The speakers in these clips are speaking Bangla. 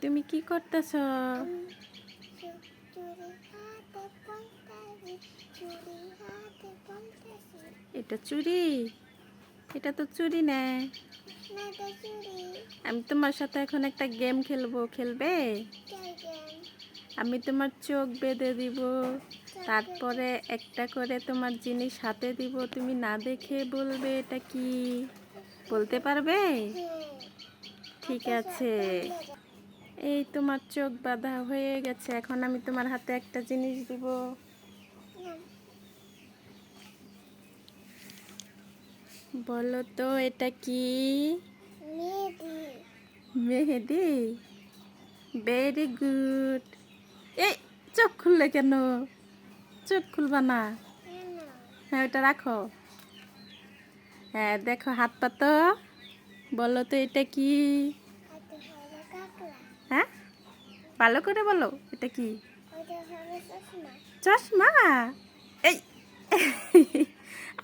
তুমি কি করতেছ? এটা চুরি? এটা তো চুরি না। আমি তোমার সাথে এখন একটা গেম খেলবো, খেলবে? আমি তোমার চোখ বেঁধে দিব, তারপরে একটা করে তোমার জিনিস হাতে দিব, তুমি না দেখে বলবে এটা কি। বলতে পারবে? ঠিক আছে, এই তোমার চোখ বাঁধা হয়ে গেছে। এখন আমি তোমার হাতে একটা জিনিস দিব। বলো তো এটা কি? মেহেদি। Very good. এই চোখ খুললে কেন? চোখ খুলবা না। হ্যাঁ, ওটা রাখো। হ্যাঁ, দেখো হাত পাতো। বলো তো এটা কি? হ্যাঁ, ভালো করে বলো এটা কি? চশমা। এই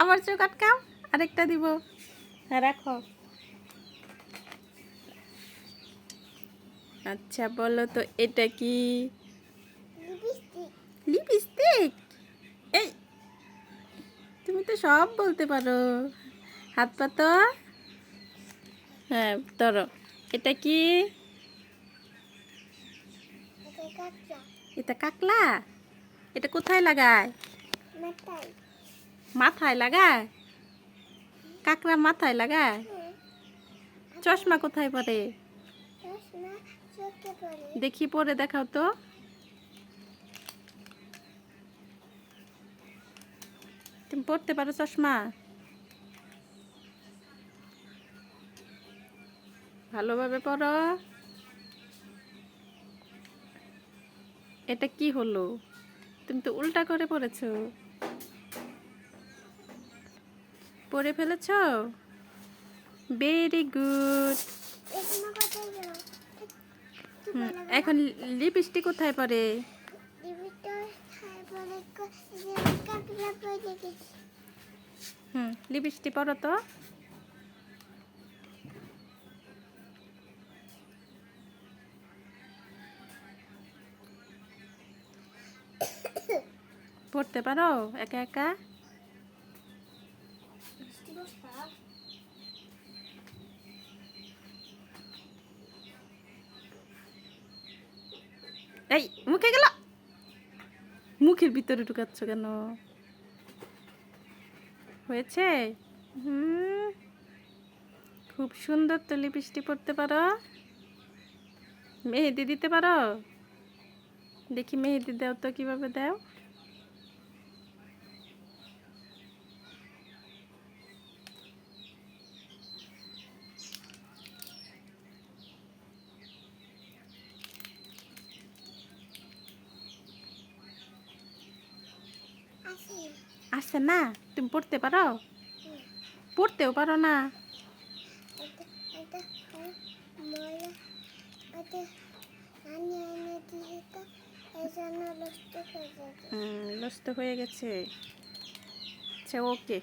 আমার চোখ আটকাও, আরেকটা দিব। হ্যাঁ, রাখো। আচ্ছা, বলো তো এটা কি? লিপস্টিক। এই তুমি তো সব বলতে পারো। হাত পাতো। হ্যাঁ, ধরো। এটা কি? এটা কাকলা। এটা কোথায় লাগায়? মাথায় লাগায়? কাকড়া মাথায় লাগায়? চশমা কোথায় পরে? দেখি পরে দেখাও তো। তুমি পড়তে পারো চশমা? ভালোভাবে পড়ো। এটা কি হলো? তুমি তো উল্টা করে পড়েছো। পড়ে ফেলেছো? Very good. এখন লিপস্টিক কোথায় পরে? লিপস্টিক পরো তো। পড়তে পারো একা একা? এই মুখে গেল। মুখের ভিতরে ঢুকাচ্ছ কেন? হয়েছে? খুব সুন্দর তো। লিপস্টিক পরতে পারো? মেহেদি দিতে পারো? দেখি মেহেদি দাও তো, কিভাবে দাও। আসছে না? তুমি পড়তে পারো? পড়তেও পারো না? নষ্ট হয়ে গেছে। আচ্ছা, ওকে।